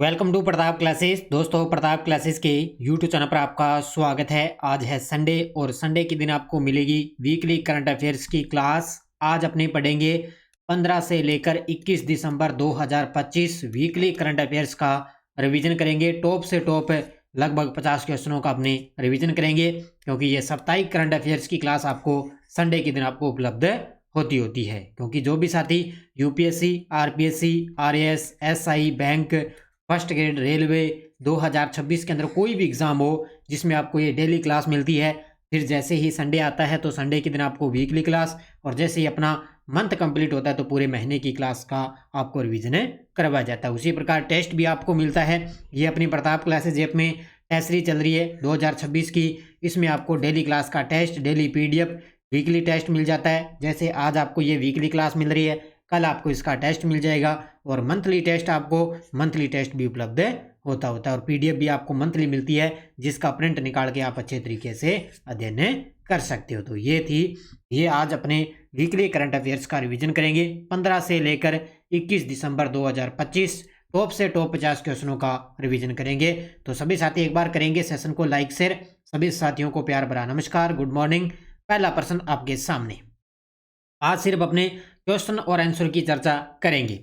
Welcome to Pratap classes. दोस्तों, Pratap classes के YouTube channel पर आपका स्वागत है। आज है संडे और संडे के दिन आपको मिलेगी वीकली करंट अफेयर्स की क्लास। आज अपने पढ़ेंगे 15 से लेकर 21 दिसंबर 2025 वीकली करंट अफेयर्स का रिवीजन करेंगे। टॉप से टॉप लगभग 50 क्वेश्चनों का अपने रिवीजन करेंगे, क्योंकि ये साप्ताहिक करंट अफेयर्स की क्लास आपको संडे के दिन आपको उपलब्ध होती है। क्योंकि जो भी साथी UPSC, RPSC, RAS, SI, bank, first grade, railway 2026 के अंदर कोई भी एग्ज़ाम हो जिसमें आपको ये डेली क्लास मिलती है, फिर जैसे ही संडे आता है तो संडे के दिन आपको वीकली क्लास, और जैसे ही अपना मंथ कंप्लीट होता है तो पूरे महीने की क्लास का आपको रिवीजन करवाया जाता है। उसी प्रकार टेस्ट भी आपको मिलता है। ये अपनी प्रताप क्लासेज ऐप में टेस्ट सीरीज चल रही है 2026 की। इसमें आपको डेली क्लास का test, daily PDF, weekly test मिल जाता है। जैसे आज आपको ये वीकली क्लास मिल रही है, कल आपको इसका टेस्ट मिल जाएगा, और मंथली टेस्ट आपको मंथली टेस्ट भी उपलब्ध होता है, और पीडीएफ भी आपको मंथली मिलती है, जिसका प्रिंट निकाल के आप अच्छे तरीके से अध्ययन कर सकते हो। तो ये आज अपने वीकली करंट अफेयर्स का रिवीजन करेंगे 15 से लेकर 21 दिसंबर 2025। टॉप से टॉप 50 क्वेश्चनों का रिवीजन करेंगे। तो सभी साथी एक बार करेंगे सेशन को लाइक शेयर। सभी साथियों को प्यार भरा नमस्कार, गुड मॉर्निंग। पहला प्रश्न आपके सामने। आज सिर्फ अपने क्वेश्चन और आंसर की चर्चा करेंगे।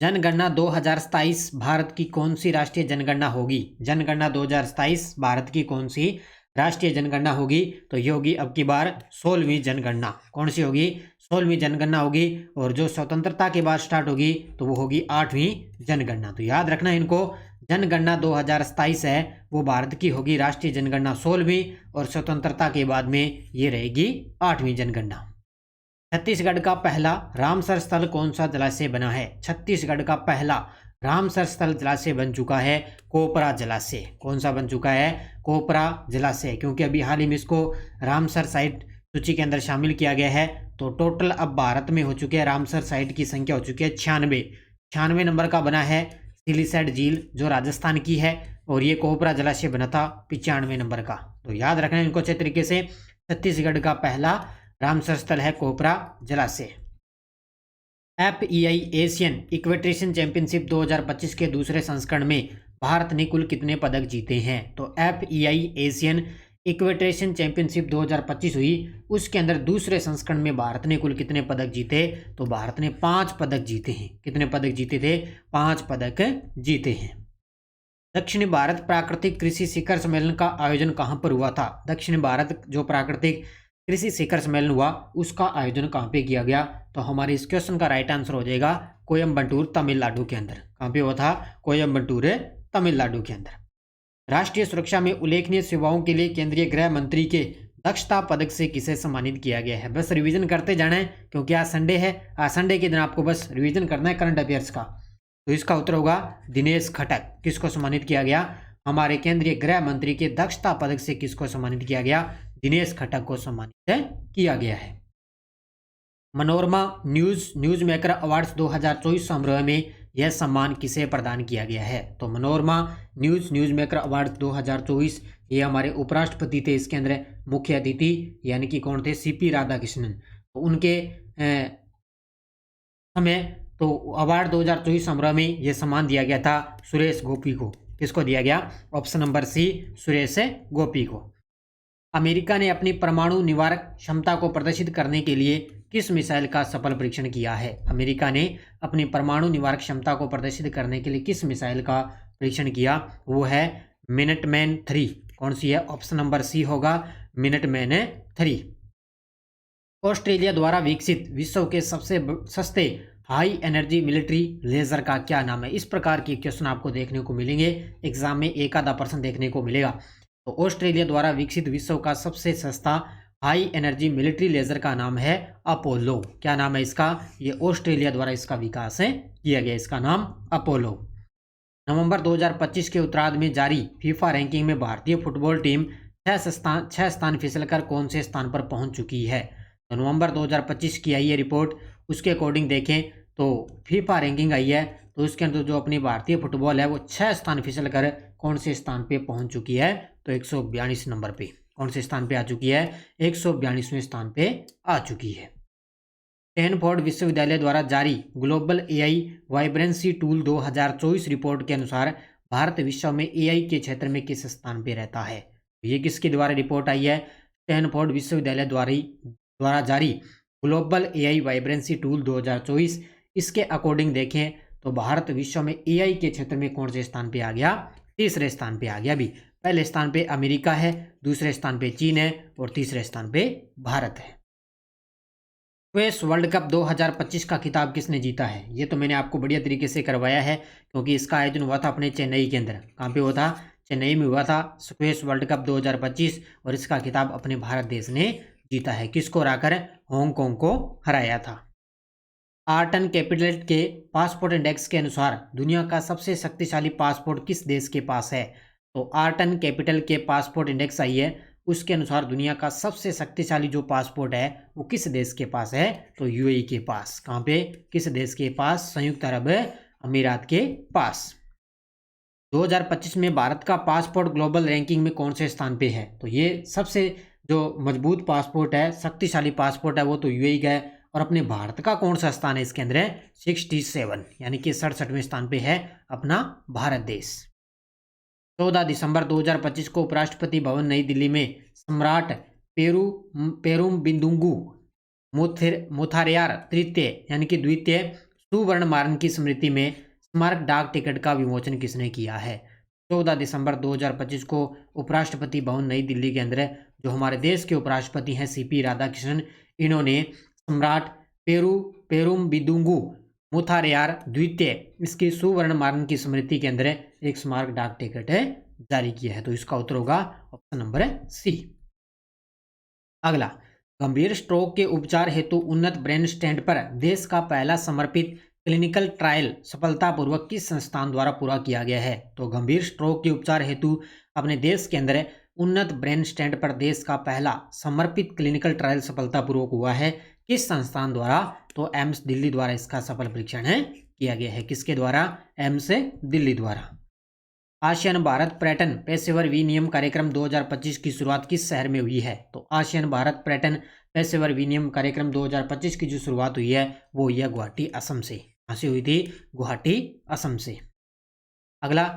जनगणना 2027 भारत की कौन सी राष्ट्रीय जनगणना होगी? जनगणना 2027 भारत की कौन सी राष्ट्रीय जनगणना होगी? तो ये होगी अब की बार 16वीं जनगणना। कौन सी होगी? 16वीं जनगणना होगी। और जो स्वतंत्रता के बाद स्टार्ट होगी तो वो होगी 8वीं जनगणना। तो याद रखना इनको, जनगणना 2027 है वो भारत की होगी राष्ट्रीय जनगणना 16वीं, और स्वतंत्रता के बाद में ये रहेगी 8वीं जनगणना। छत्तीसगढ़ का पहला रामसर स्थल कौन सा जलाशय बना है? छत्तीसगढ़ का पहला रामसर स्थल जलाशय बन चुका है कोपरा जलाशय। कौन सा बन चुका है? कोपरा जलाशय। क्योंकि अभी हाल ही में इसको रामसर साइट सूची के अंदर शामिल किया गया है। तो टोटल अब भारत में हो चुके हैं रामसर साइट की संख्या हो चुकी है 96 नंबर का बना है सिलीसैट झील जो राजस्थान की है, और ये कोपरा जलाशय बना था 95 नंबर का। तो याद रखना इनको अच्छे तरीके से। छत्तीसगढ़ का पहला रामसर स्थल है कोपरा जलाशय। एफईआई एशियन इक्वेट्रेशन चैंपियनशिप 2025 के दूसरे संस्करण में भारत ने कुल कितने पदक जीते हैं? तो एफईआई एशियन इक्वेट्रेशन चैंपियनशिप 2025 हुई, उसके अंदर दूसरे संस्करण में भारत ने कुल कितने पदक जीते? तो भारत ने 5 पदक जीते हैं। कितने पदक जीते थे? 5 पदक जीते हैं। दक्षिण भारत प्राकृतिक कृषि शिखर सम्मेलन का आयोजन कहाँ पर हुआ था? दक्षिण भारत जो प्राकृतिक कृषि शिखर सम्मेलन हुआ उसका आयोजन कहाँ पे किया गया? तो हमारे इस क्वेश्चन का राइट आंसर हो जाएगा कोयम्बटूर तमिलनाडु के अंदर। कहाँ पे हुआ था? कोयम्बटूर तमिलनाडु के अंदर। राष्ट्रीय सुरक्षा में उल्लेखनीय सेवाओं के लिए केंद्रीय गृह मंत्री के दक्षता पदक से किसे सम्मानित किया गया है? बस रिवीजन करते जाना है, क्योंकि आज संडे है। आज संडे के दिन आपको बस रिवीजन करना है करंट अफेयर्स का। तो इसका उत्तर होगा दिनेश खटक। किसको सम्मानित किया गया? हमारे केंद्रीय गृह मंत्री के दक्षता पदक से किसको सम्मानित किया गया? दिनेश खटक को सम्मानित किया गया है। मनोरमा न्यूज मेकर अवार्ड्स 2024 समारोह में यह सम्मान किसे प्रदान किया गया है? तो मनोरमा न्यूज मेकर अवार्ड 2024 ये हमारे उपराष्ट्रपति थे। इसके अंदर मुख्य अतिथि यानी कि कौन थे? सीपी राधाकृष्णन। तो उनके समय तो अवार्ड 2024 समारोह में यह सम्मान दिया गया था सुरेश गोपी को। किसको दिया गया? ऑप्शन नंबर सी, सुरेश गोपी को। अमेरिका ने अपनी परमाणु निवारक क्षमता को प्रदर्शित करने के लिए किस मिसाइल का सफल परीक्षण किया है? अमेरिका ने अपनी परमाणु निवारक क्षमता को प्रदर्शित करने के लिए किस मिसाइल का परीक्षण किया? वो है मिनटमैन 3। कौन सी है? ऑप्शन नंबर सी होगा मिनटमैन 3। ऑस्ट्रेलिया द्वारा विकसित विश्व के सबसे सस्ते हाई एनर्जी मिलिट्री लेजर का क्या नाम है? इस प्रकार के क्वेश्चन आपको देखने को मिलेंगे एग्जाम में, एक आधा % देखने को मिलेगा। तो ऑस्ट्रेलिया द्वारा विकसित विश्व का सबसे सस्ता हाई एनर्जी मिलिट्री लेजर का नाम है अपोलो। क्या नाम है इसका? ये ऑस्ट्रेलिया द्वारा इसका विकास किया गया। इसका नाम अपोलो। नवंबर 2025 के उत्तरार्ध में जारी फीफा रैंकिंग में भारतीय फुटबॉल टीम 6 स्थान फिसलकर कौन से स्थान पर पहुंच चुकी है? तो नवंबर 2025 की आई है रिपोर्ट, उसके अकॉर्डिंग देखें तो फीफा रैंकिंग आई है, तो उसके अंदर जो अपनी भारतीय फुटबॉल है वो 6 स्थान फिसल कर कौन से स्थान पे पहुंच चुकी है? तो 142 नंबर पे। कौन से स्थान पे आ चुकी है? 142वें स्थान पे आ चुकी है। स्टैनफोर्ड विश्वविद्यालय द्वारा जारी global AI vibrancy tool 2024 report के अनुसार भारत विश्व में एआई के क्षेत्र में किस स्थान पर रहता है। ये किसके द्वारा रिपोर्ट आई है? स्टैनफोर्ड विश्वविद्यालय द्वारा जारी ग्लोबल एआई वाइब्रेंसी टूल 2024। इसके अकॉर्डिंग देखें तो भारत विश्व में एआई के क्षेत्र में कौन से स्थान पे आ गया? तीसरे स्थान पे आ गया। भी पहले स्थान पे अमेरिका है, दूसरे स्थान पे चीन है और तीसरे स्थान पे भारत है। स्क्वैश वर्ल्ड कप 2025 का खिताब किसने जीता है? ये तो मैंने आपको बढ़िया तरीके से करवाया है, क्योंकि इसका आयोजन हुआ था अपने चेन्नई के अंदर। कहाँ पे हुआ था? चेन्नई में हुआ था स्क्वैश वर्ल्ड कप 2025 और इसका खिताब अपने भारत देश ने जीता है। किसको हराकर? हांगकांग को हराया था। आर्टन कैपिटल के पासपोर्ट इंडेक्स के अनुसार दुनिया का सबसे शक्तिशाली पासपोर्ट किस देश के पास है? तो आर्टन कैपिटल के पासपोर्ट इंडेक्स आई है, उसके अनुसार दुनिया का सबसे शक्तिशाली जो पासपोर्ट है वो किस देश के पास है? तो यूएई के पास। कहाँ पे? किस देश के पास? संयुक्त अरब अमीरात के पास। 2025 में भारत का पासपोर्ट ग्लोबल रैंकिंग में कौन से स्थान पे है? तो ये सबसे जो मजबूत पासपोर्ट है, शक्तिशाली पासपोर्ट है, वो तो यूएई का है। और अपने भारत का कौन सा स्थान है इसके अंदर? है 67, यानी कि 67वें स्थान पे है अपना भारत देश। 14 दिसंबर 2025 को उपराष्ट्रपति भवन नई दिल्ली में सम्राट पेरुमबिंदुगु मुथारयार तृतीय यानी कि द्वितीय सुवर्णमारण की स्मृति में स्मारक डाक टिकट का विमोचन किसने किया है? 14 दिसंबर 2025 को उपराष्ट्रपति भवन नई दिल्ली के अंदर जो हमारे देश के उपराष्ट्रपति हैं सीपी राधाकृष्णन, इन्होंने सम्राट पेरुमबिंदुगु मुथारयार द्वितीय इसकी सुवर्णमारण की स्मृति के अंदर एक स्मारक डाक टिकट है जारी किया है। तो इसका उत्तर होगा ऑप्शन नंबर सी। अगला, गंभीर स्ट्रोक के उपचार हेतु उन्नत ब्रेन स्टेंट पर देश का पहला समर्पित क्लिनिकल ट्रायल सफलतापूर्वक किस संस्थान द्वारा पूरा किया गया है? तो गंभीर स्ट्रोक के उपचार हेतु अपने देश के अंदर उन्नत ब्रेन स्टेंट पर देश का पहला समर्पित क्लिनिकल ट्रायल सफलतापूर्वक हुआ है। किस संस्थान द्वारा? तो एम्स दिल्ली द्वारा इसका सफल परीक्षण है किया गया है। किसके द्वारा? एम्स दिल्ली द्वारा। आसियान भारत पर्यटन पेशेवर विनियम कार्यक्रम 2025 की शुरुआत किस शहर में हुई है? तो आसियान भारत पर्यटन पेशेवर विनियम कार्यक्रम 2025 की जो शुरुआत हुई है वो हुई है गुवाहाटी असम से। कहाँ से हुई थी? गुवाहाटी असम से। अगला,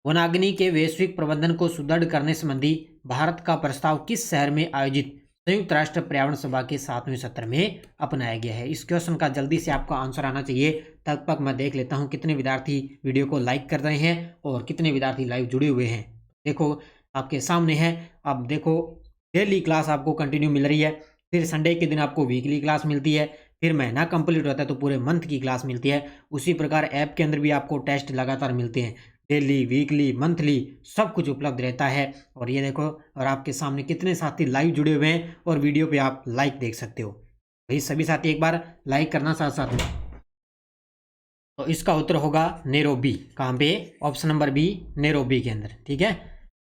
वनाग्नि के वैश्विक प्रबंधन को सुदृढ़ करने संबंधी भारत का प्रस्ताव किस शहर में आयोजित संयुक्त राष्ट्र पर्यावरण सभा के 7वें सत्र में अपनाया गया है? इस क्वेश्चन का जल्दी से आपका आंसर आना चाहिए। तब तक मैं देख लेता हूं कितने विद्यार्थी वीडियो को लाइक कर रहे हैं और कितने विद्यार्थी लाइव जुड़े हुए हैं। देखो आपके सामने है। अब देखो, डेली क्लास आपको कंटिन्यू मिल रही है, फिर संडे के दिन आपको वीकली क्लास मिलती है, फिर महीना कंप्लीट होता है तो पूरे मंथ की क्लास मिलती है। उसी प्रकार ऐप के अंदर भी आपको टेस्ट लगातार मिलते हैं, डेली, वीकली, मंथली, सब कुछ उपलब्ध रहता है। और ये देखो, और आपके सामने कितने साथी लाइव जुड़े हुए हैं और वीडियो पे आप लाइक देख सकते हो। भाई सभी साथी एक बार लाइक करना साथ साथ में। तो इसका उत्तर होगा नैरोबी। कहाँ पे? ऑप्शन नंबर बी, नैरोबी के अंदर। ठीक है।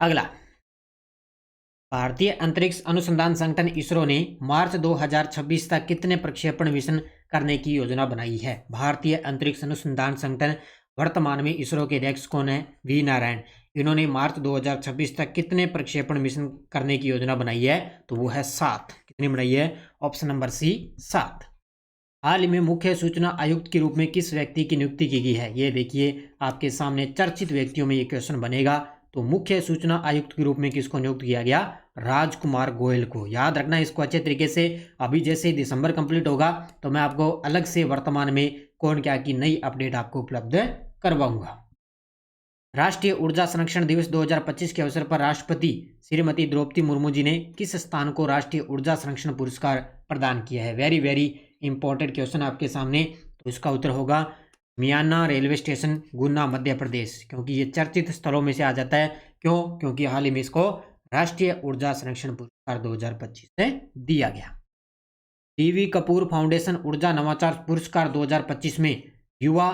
अगला, भारतीय अंतरिक्ष अनुसंधान संगठन इसरो ने मार्च 2026 तक कितने प्रक्षेपण मिशन करने की योजना बनाई है? भारतीय अंतरिक्ष अनुसंधान संगठन, वर्तमान में इसरो के अध्यक्ष कौन है? वी नारायण। इन्होंने मार्च 2026 तक कितने प्रक्षेपण मिशन करने की योजना बनाई है? तो वो है 7। कितनी बनाई है? ऑप्शन नंबर सी, 7। हाल ही में मुख्य सूचना आयुक्त के रूप में किस व्यक्ति की नियुक्ति की गई है? ये देखिए आपके सामने चर्चित व्यक्तियों में ये क्वेश्चन बनेगा। तो मुख्य सूचना आयुक्त के रूप में किसको नियुक्त किया गया? राजकुमार गोयल को। याद रखना इसको अच्छे तरीके से। अभी जैसे ही दिसंबर कंप्लीट होगा तो मैं आपको अलग से वर्तमान में कौन क्या की नई अपडेट आपको उपलब्ध करवाऊंगा। राष्ट्रीय ऊर्जा संरक्षण दिवस 2025 के अवसर पर राष्ट्रपति श्रीमती द्रौपदी मुर्मू जी ने किस स्थान को राष्ट्रीय ऊर्जा संरक्षण पुरस्कार प्रदान किया है? वेरी वेरी इंपॉर्टेंट क्वेश्चन आपके सामने। तो इसका उत्तर होगा मियाना रेलवे स्टेशन, गुना, मध्य प्रदेश, क्योंकि ये चर्चित स्थलों में से आ जाता है। क्यों? क्योंकि हाल ही में इसको राष्ट्रीय ऊर्जा संरक्षण पुरस्कार 2025 से दिया गया। डीवी कपूर फाउंडेशन ऊर्जा नवाचार पुरस्कार 2025 में युवा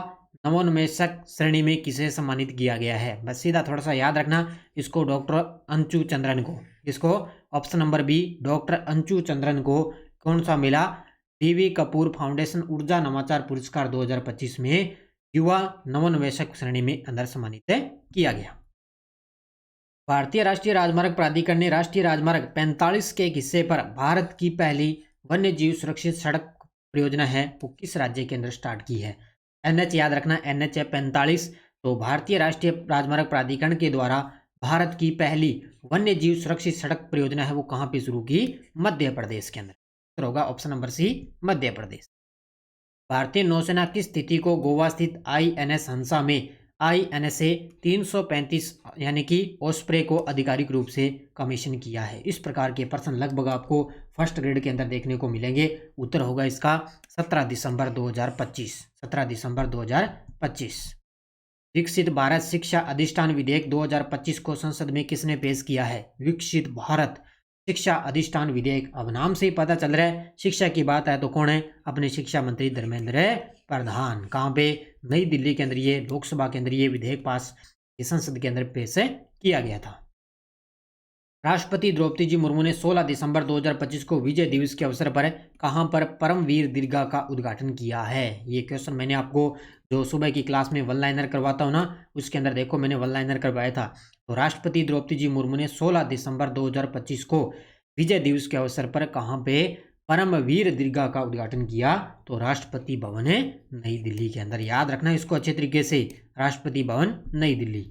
नवोन्मेषक श्रेणी में किसे सम्मानित किया गया है? बस सीधा थोड़ा सा याद रखना इसको, डॉक्टर अंशु चंद्रन को। इसको option number B, doctor Anshu Chandran को कौन सा मिला? डीवी कपूर फाउंडेशन ऊर्जा नवाचार पुरस्कार 2025 में युवा नवोन्मेषक श्रेणी में अंदर सम्मानित किया गया। भारतीय राष्ट्रीय राजमार्ग प्राधिकरण ने राष्ट्रीय राजमार्ग 45 के एक हिस्से पर भारत की पहली वन्य जीव सुरक्षित सड़क परियोजना है वो किस राज्य के अंदर स्टार्ट की है। NH याद रखना, NH है 45। तो भारतीय राष्ट्रीय राजमार्ग प्राधिकरण के द्वारा भारत की पहली वन्य जीव सुरक्षित सड़क परियोजना है वो कहाँ पे शुरू की? मध्य प्रदेश के अंदर। तो होगा ऑप्शन नंबर सी, मध्य प्रदेश। भारतीय नौसेना की स्थिति को गोवा स्थित INS हंसा में INSA 335 यानी कि ओस्प्रे को आधिकारिक रूप से कमीशन किया है। इस प्रकार के प्रश्न लगभग आपको फर्स्ट ग्रेड के अंदर देखने को मिलेंगे। उत्तर होगा इसका 17 दिसंबर 2025। 17 दिसंबर 2025। विकसित भारत शिक्षा अधिष्ठान विधेयक 2025 को संसद में किसने पेश किया है? विकसित भारत शिक्षा अधिष्ठान विधेयक। अब नाम से ही पता चल रहा है शिक्षा की बात है तो कौन है? अपने शिक्षा मंत्री धर्मेंद्र प्रधान। कहाँ पे? नई दिल्ली के अंदर ये लोकसभा के अंदर ये विधेयक पास संसद के अंदर पेश किया गया था। राष्ट्रपति द्रौपदी जी मुर्मू ने 16 दिसंबर 2025 को विजय दिवस के अवसर पर कहां पर परमवीर दीर्घा का उद्घाटन किया है? ये क्वेश्चन मैंने आपको जो सुबह की क्लास में वन लाइनर करवाता हूं ना, उसके अंदर देखो मैंने वन लाइनर करवाया था। तो राष्ट्रपति द्रौपदी जी मुर्मू ने 16 दिसंबर 2025 को विजय दिवस के अवसर पर कहां पे परमवीर दीर्घा का उद्घाटन किया? तो राष्ट्रपति भवन है नई दिल्ली के अंदर। याद रखना इसको अच्छे तरीके से, राष्ट्रपति भवन नई दिल्ली।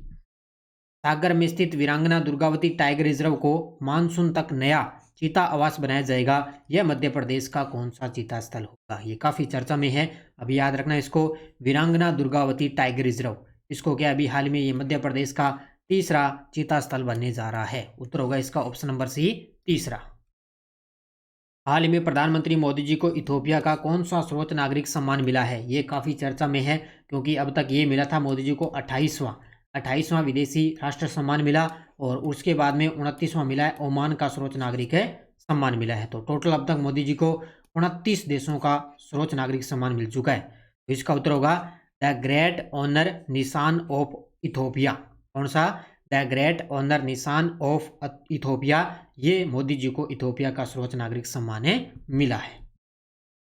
सागर में स्थित वीरांगना दुर्गावती टाइगर रिजर्व को मानसून तक नया चीता आवास बनाया जाएगा। यह मध्य प्रदेश का कौन सा चीता स्थल होगा? ये काफी चर्चा में है। अभी याद रखना इसको, वीरांगना दुर्गावती टाइगर रिजर्व। इसको क्या अभी हाल में ये मध्य प्रदेश का तीसरा चीता स्थल बनने जा रहा है। उत्तर होगा इसका ऑप्शन नंबर सी, तीसरा। हाल ही में प्रधानमंत्री मोदी जी को इथोपिया का कौन सा सर्वोच्च नागरिक सम्मान मिला है? ये काफी चर्चा में है क्योंकि अब तक ये मिला था मोदी जी को 28वां विदेशी राष्ट्र सम्मान मिला और उसके बाद में 29वां मिला है ओमान का सर्वोच्च नागरिक है सम्मान मिला है। तो टोटल अब तक मोदी जी को 29 देशों का सर्वोच्च नागरिक सम्मान मिल चुका है। तो इसका उत्तर होगा द ग्रेट ऑनर निशान ऑफ इथोपिया। कौन सा? द ग्रेट ऑनर निशान ऑफ इथोपिया। ये मोदी जी को इथोपिया का सर्वोच्च नागरिक सम्मान मिला है।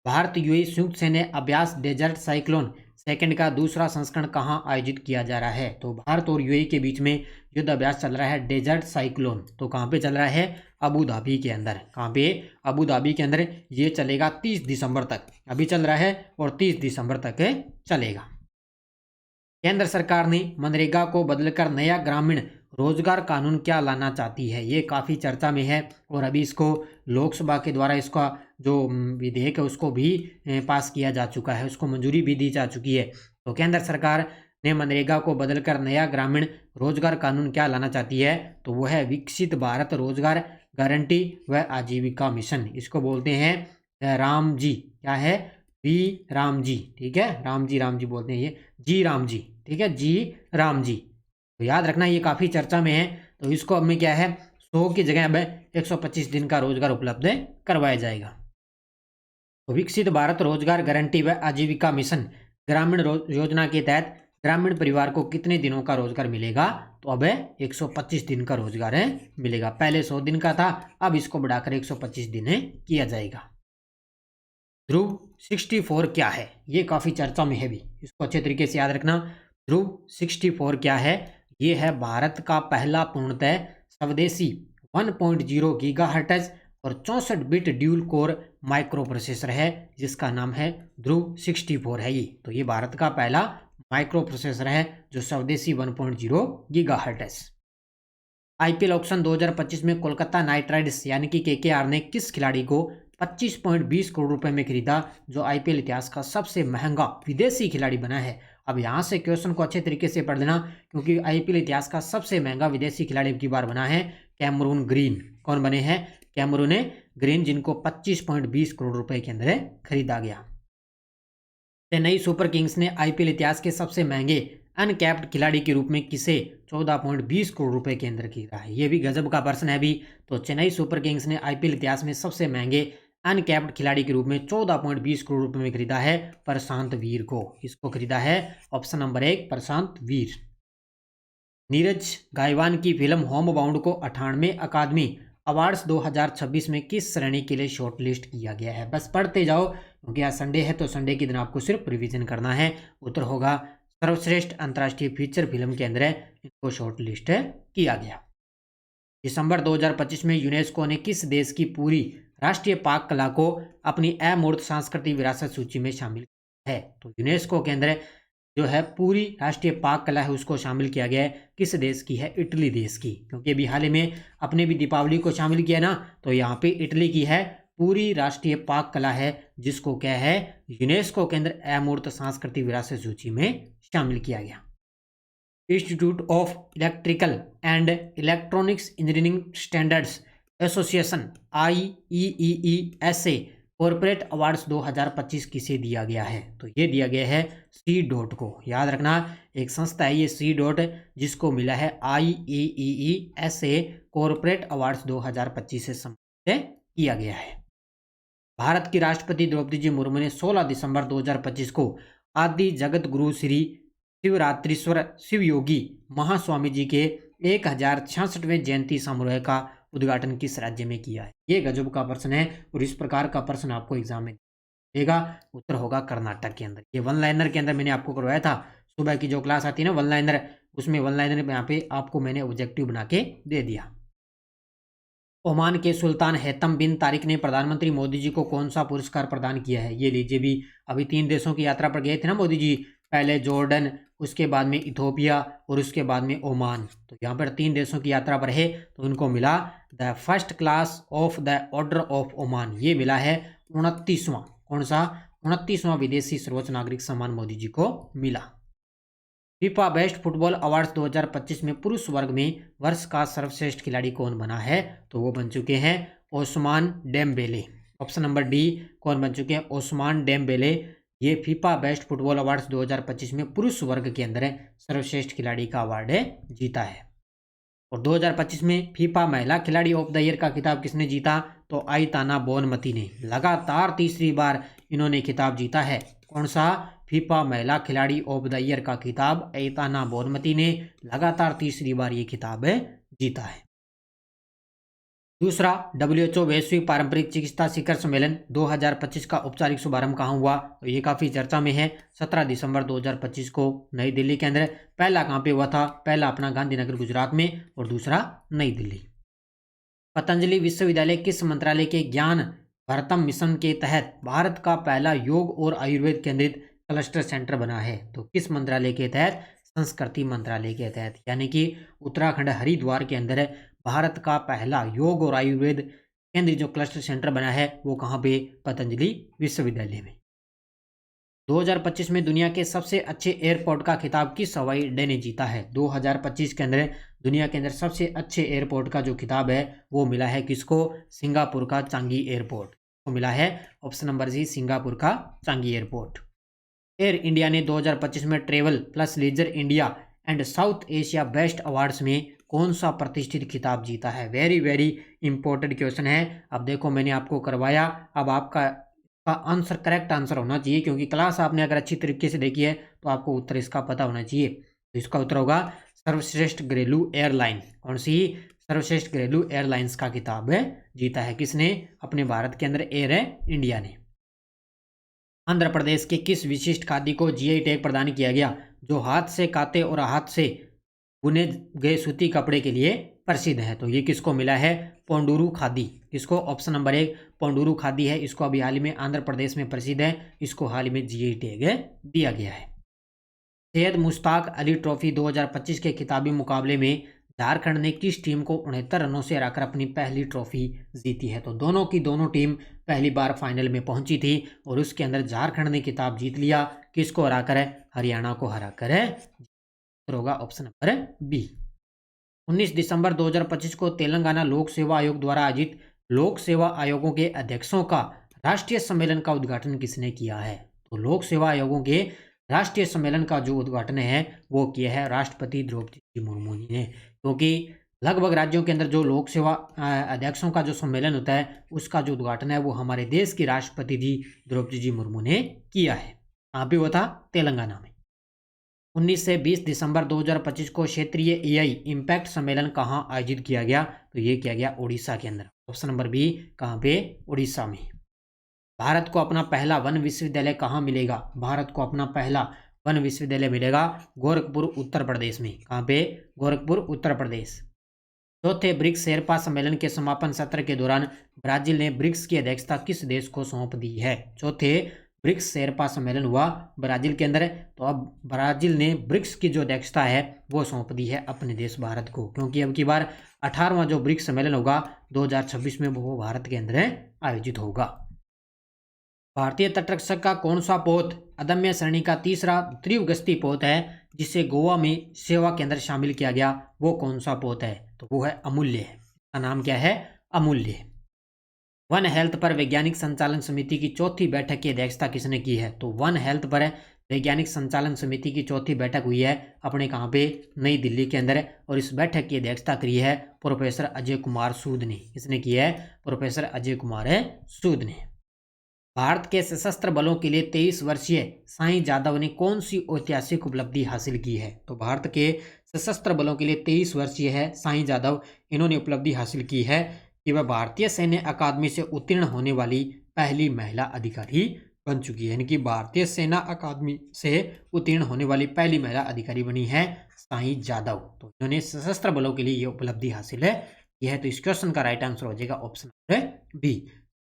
भारत यूएई संयुक्त सैन्य अभ्यास डेजर्ट साइक्लोन सेकंड का दूसरा संस्करण कहां आयोजित किया जा रहा है? तो भारत और यूएई के बीच में युद्ध अभ्यास चल रहा है डेजर्ट साइक्लोन। तो कहां पे चल रहा है? अबू धाबी के अंदर। कहां पे? अबू धाबी के अंदर। ये चलेगा 30 दिसंबर तक। अभी चल रहा है और 30 दिसंबर तक चलेगा। केंद्र सरकार ने मनरेगा को बदलकर नया ग्रामीण रोजगार कानून क्या लाना चाहती है? ये काफ़ी चर्चा में है और अभी इसको लोकसभा के द्वारा इसका जो विधेयक है उसको भी पास किया जा चुका है, उसको मंजूरी भी दी जा चुकी है। तो केंद्र सरकार ने मनरेगा को बदलकर नया ग्रामीण रोजगार कानून क्या लाना चाहती है? तो वो है विकसित भारत रोजगार गारंटी व आजीविका मिशन। इसको बोलते हैं राम जी। क्या है? वी राम जी। ठीक है, राम जी बोलते हैं ये, जी राम जी। ठीक है, जी राम जी। तो याद रखना ये काफ़ी चर्चा में है। तो इसको अब में क्या है 100 की जगह अब 125 दिन का रोजगार उपलब्ध करवाया जाएगा। तो विकसित भारत रोजगार गारंटी व आजीविका मिशन ग्रामीण योजना के तहत ग्रामीण परिवार को कितने दिनों का रोजगार मिलेगा? तो अब 125 दिन का रोजगार मिलेगा। पहले 100 दिन का था, अब इसको बढ़ाकर 125 दिन किया जाएगा। ध्रुव 64 क्या है? ये काफ़ी चर्चा में है भी, इसको अच्छे तरीके से याद रखना। ध्रुव 64 क्या है? ये है भारत का पहला पूर्णतः स्वदेशी 1.0 गीगाहर्ट्ज और 64 bit dual core micro processor है जिसका नाम है ध्रुव 64 है ये। तो ये भारत का पहला माइक्रो प्रोसेसर है जो स्वदेशी 1.0 गीगाहर्ट्ज। आईपीएल ऑक्शन 2025 में कोलकाता नाइट राइडर्स यानी कि केकेआर ने किस खिलाड़ी को 25.20 करोड़ रुपए में खरीदा, जो आईपीएल इतिहास का सबसे महंगा विदेशी खिलाड़ी बना है? अब यहाँ से क्वेश्चन को अच्छे तरीके से पढ़ लेना क्योंकि आईपीएल इतिहास का सबसे महंगा विदेशी खिलाड़ी अब की बार बना है कैमरून ग्रीन। कौन बने हैं? कैमरून ग्रीन, जिनको 25.20 करोड़ रुपए के अंदर खरीदा गया। चेन्नई सुपर किंग्स ने आईपीएल इतिहास के सबसे महंगे अनकैप्ड खिलाड़ी के रूप में किसे 14.20 करोड़ रुपए के अंदर खरीदा है? ये भी गजब का प्रश्न है भी। तो चेन्नई सुपर किंग्स ने आईपीएल इतिहास में सबसे महंगे अनकैप्ड खिलाड़ी के रूप में 14.20 करोड़ रुपए में खरीदा है प्रशांत वीर को। इसको खरीदा है ऑप्शन नंबर 1 प्रशांत वीर। नीरज गायवान की फिल्म होम बाउंड को 98वें अकादमी अवार्ड्स 2026 में किस श्रेणी के लिए शॉर्टलिस्ट किया गया है? बस पढ़ते जाओ क्योंकि आज संडे है तो संडे के दिन आपको सिर्फ रिवीजन करना है। उत्तर होगा सर्वश्रेष्ठ अंतर्राष्ट्रीय फीचर फिल्म के अंदर इनको शॉर्टलिस्ट किया गया। दिसंबर 2025 में यूनेस्को ने किस देश की पूरी राष्ट्रीय पाक कला को अपनी अमूर्त सांस्कृतिक विरासत सूची में शामिल है। तो यूनेस्को के अंदर जो है पूरी राष्ट्रीय पाक कला है उसको शामिल किया गया है। किस देश की है? इटली देश की, क्योंकि अभी हाल ही में अपने भी दीपावली को शामिल किया ना, तो यहाँ पे इटली की है पूरी राष्ट्रीय पाक कला है, जिसको क्या है यूनेस्को के अंदर अमूर्त सांस्कृतिक विरासत सूची में शामिल किया गया। Institute of electrical and electronics engineering standards association IEEE corporate awards 2025 किसे दिया गया है? तो ये दिया गया है C.DOT को। याद रखना, एक संस्था है ये C.DOT, जिसको मिला है IEEE कॉर्पोरेट अवार्ड्स 2025 से सम्मानित किया गया है। भारत की राष्ट्रपति द्रौपदी जी मुर्मू ने 16 दिसंबर 2025 को आदि जगत गुरु श्री शिवरात्रीश्वर शिव योगी महास्वामी जी के 1066वें जयंती समारोह का उद्घाटन किस राज्य में किया है? ये गजब का प्रश्न है और इस प्रकार का प्रश्न आपको एग्जाम में देगा। उत्तर होगा कर्नाटक के अंदर। ये वन लाइनर के अंदर मैंने आपको करवाया था, सुबह की जो क्लास आती है ना वन लाइनर, उसमें वन लाइनर यहाँ पे आपको मैंने ऑब्जेक्टिव बना के दे दिया। ओमान के सुल्तान हैतम बिन तारिक ने प्रधानमंत्री मोदी जी को कौन सा पुरस्कार प्रदान किया है? ये लीजिए, भी अभी 3 देशों की यात्रा पर गए थे ना मोदी जी, पहले जॉर्डन, उसके बाद में इथोपिया और उसके बाद में ओमान। तो यहाँ पर 3 देशों की यात्रा पर है, तो उनको मिला the first class of the order of Oman. ये मिला है 29वां, कौन सा 29वां विदेशी सर्वोच्च नागरिक सम्मान मोदी जी को मिला। फीफा बेस्ट फुटबॉल अवार्ड्स 2025 में पुरुष वर्ग में वर्ष का सर्वश्रेष्ठ खिलाड़ी कौन बना है? तो वो बन चुके हैं Ousmane Dembele. Option number D, कौन बन चुके हैं? Ousmane Dembele. ये फीफा बेस्ट फुटबॉल अवार्ड्स 2025 में पुरुष वर्ग के अंदर सर्वश्रेष्ठ खिलाड़ी का अवार्ड जीता है। और 2025 में फीफा महिला खिलाड़ी ऑफ द ईयर का खिताब किसने जीता? तो आइताना बोनमती ने। लगातार तीसरी बार इन्होंने खिताब जीता है। कौन सा? फीफा महिला खिलाड़ी ऑफ द ईयर का खिताब आइताना बोनमती ने लगातार तीसरी बार ये खिताब जीता है। दूसरा, WHO वैश्विक पारंपरिक चिकित्सा शिखर सम्मेलन 2025 का औपचारिक शुभारंभ कहाँ हुआ? तो ये काफ़ी चर्चा में है। 17 दिसंबर 2025 को नई दिल्ली के अंदर। पहला कहाँ पे हुआ था? पहला अपना गांधीनगर गुजरात में और दूसरा नई दिल्ली। पतंजलि विश्वविद्यालय किस मंत्रालय के ज्ञान भारतम मिशन के तहत भारत का पहला योग और आयुर्वेद केंद्रित क्लस्टर सेंटर बना है? तो किस मंत्रालय के तहत? संस्कृति मंत्रालय के तहत। यानी कि उत्तराखंड हरिद्वार के अंदर भारत का पहला योग और आयुर्वेद केंद्र जो क्लस्टर सेंटर बना है वो कहाँ पे? पतंजलि विश्वविद्यालय में। 2025 में दुनिया के सबसे अच्छे एयरपोर्ट का खिताब किस हवाई अड्डे ने जीता है? 2025 के अंदर दुनिया के अंदर सबसे अच्छे एयरपोर्ट का जो खिताब है वो मिला है किसको? सिंगापुर का चांगी एयरपोर्ट को मिला है। ऑप्शन नंबर सी, सिंगापुर का चांगी एयरपोर्ट। एयर इंडिया ने 2025 में travel plus leisure India and South Asia best awards में कौन सा प्रतिष्ठित खिताब जीता है? वेरी वेरी इंपॉर्टेंट क्वेश्चन है। अब देखो, मैंने आपको करवाया, अब आपका आंसर करेक्ट आंसर होना चाहिए, क्योंकि क्लास आपने अगर अच्छी तरीके से देखी है तो आपको उत्तर इसका पता होना चाहिए। तो इसका उत्तर होगा सर्वश्रेष्ठ घरेलू एयरलाइन। कौन सी? सर्वश्रेष्ठ घरेलू एयरलाइंस का खिताब जीता है किसने? अपने भारत के अंदर एयर इंडिया ने। आंध्र प्रदेश के किस विशिष्ट खाद्य को GI टैग प्रदान किया गया जो हाथ से काते और हाथ से बुने गए सूती कपड़े के लिए प्रसिद्ध है? तो ये किसको मिला है? पोंडुरु खादी। किसको? ऑप्शन नंबर 1 पोंडुरु खादी है। इसको अभी हाल ही में आंध्र प्रदेश में प्रसिद्ध है, इसको हाल ही में GI टैग दिया गया है। सैयद मुश्ताक अली ट्रॉफी 2025 के खिताबी मुकाबले में झारखंड ने किस टीम को 69 रनों से हराकर अपनी पहली ट्रॉफी जीती है? तो दोनों की दोनों टीम पहली बार फाइनल में पहुंची थी और उसके अंदर झारखंड ने खिताब जीत लिया। किसको हराकर? हरियाणा को हराकर। होगा ऑप्शन नंबर बी। 19 दिसंबर 2025 को तेलंगाना लोक सेवा आयोग द्वारा आयोजित लोक सेवा आयोगों के अध्यक्षों का राष्ट्रीय सम्मेलन का उद्घाटन किसने किया है? तो लोक सेवा आयोगों के राष्ट्रीय सम्मेलन का जो उद्घाटन है वो किया है राष्ट्रपति द्रौपदी जी मुर्मू जी ने, क्योंकि लगभग राज्यों के अंदर जो लोक सेवा अध्यक्षों का जो सम्मेलन होता है उसका जो उद्घाटन है वो हमारे देश की राष्ट्रपति जी द्रौपदी जी मुर्मू ने किया है। कहाँ पे हुआ था? तेलंगाना में। 19 से 20 दिसंबर 2025 को क्षेत्रीय AI इम्पैक्ट सम्मेलन कहाँ आयोजित किया गया? तो ये किया गया उड़ीसा के अंदर। ऑप्शन नंबर बी, कहाँ पे? उड़ीसा में। भारत को अपना पहला वन विश्वविद्यालय कहाँ मिलेगा? भारत को अपना पहला वन विश्वविद्यालय मिलेगा गोरखपुर उत्तर प्रदेश में। कहाँ पे? गोरखपुर उत्तर प्रदेश। चौथे ब्रिक्स शेरपा सम्मेलन के समापन सत्र के दौरान ब्राजील ने ब्रिक्स की अध्यक्षता किस देश को सौंप दी है? चौथे ब्रिक्स शेरपा सम्मेलन हुआ ब्राजील के अंदर, तो अब ब्राजील ने ब्रिक्स की जो अध्यक्षता है वो सौंप दी है अपने देश भारत को, क्योंकि अब की बार 18वां जो ब्रिक्स सम्मेलन होगा 2026 में वो भारत के अंदर आयोजित होगा। भारतीय तटरक्षक का कौन सा पोत अदम्य श्रेणी का तीसरा तीव्र गश्ती पोत है जिसे गोवा में सेवा के अंदर शामिल किया गया? वो कौन सा पोत है? तो वो है अमूल्य। इसका नाम क्या है? अमूल्य। वन हेल्थ पर वैज्ञानिक संचालन समिति की चौथी बैठक की अध्यक्षता किसने की है? तो वन हेल्थ पर वैज्ञानिक संचालन समिति की चौथी बैठक हुई है अपने कहाँ पे? नई दिल्ली के अंदर, और इस बैठक की अध्यक्षता करी है प्रोफेसर अजय कुमार सूद ने। इसने की है प्रोफेसर अजय कुमार सूद ने। भारत के सशस्त्र बलों के लिए 23 वर्षीय साईं जादव ने कौन सी ऐतिहासिक उपलब्धि हासिल की है? तो भारत के सशस्त्र बलों के लिए 23 वर्षीय है साईं जादव, इन्होंने उपलब्धि हासिल की है कि वह भारतीय सैन्य अकादमी से उत्तीर्ण होने वाली पहली महिला अधिकारी बन चुकी है। यानी कि भारतीय सेना अकादमी से उत्तीर्ण होने वाली पहली महिला अधिकारी बनी है साईं जादव। तो इन्होंने सशस्त्र बलों के लिए ये उपलब्धि हासिल है यह है। तो इस क्वेश्चन का राइट आंसर हो जाएगा ऑप्शन नंबर बी।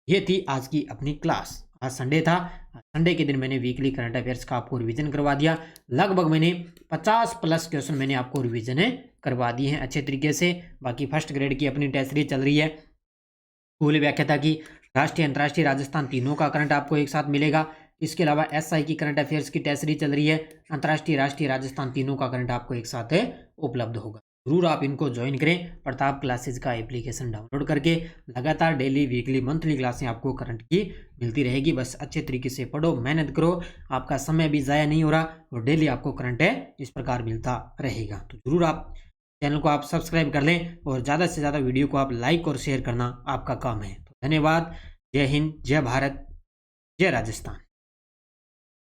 ये थी आज की अपनी क्लास। आज संडे था, संडे के दिन मैंने वीकली करंट अफेयर्स का आपको रिवीजन करवा दिया। लगभग मैंने 50+ क्वेश्चन मैंने आपको रिवीजन करवा दिए हैं अच्छे तरीके से। बाकी फर्स्ट ग्रेड की अपनी टेस्ट सीरीज चल रही है। स्कूल व्याख्याता की राष्ट्रीय अंतर्राष्ट्रीय राजस्थान तीनों का करंट आपको एक साथ मिलेगा। इसके अलावा SI की करंट अफेयर्स की टेस्ट सीरीज चल रही है। अंतर्राष्ट्रीय राष्ट्रीय राजस्थान तीनों का करंट आपको एक साथ उपलब्ध होगा। जरूर आप इनको ज्वाइन करें। प्रताप क्लासेज का एप्लीकेशन डाउनलोड करके लगातार डेली वीकली मंथली क्लासें आपको करंट की मिलती रहेगी। बस अच्छे तरीके से पढ़ो, मेहनत करो, आपका समय भी ज़ाया नहीं हो रहा और डेली आपको करंट इस प्रकार मिलता रहेगा। तो जरूर आप चैनल को आप सब्सक्राइब कर लें और ज़्यादा से ज़्यादा वीडियो को आप लाइक और शेयर करना आपका काम है। तो धन्यवाद। जय हिंद, जय भारत, जय राजस्थान।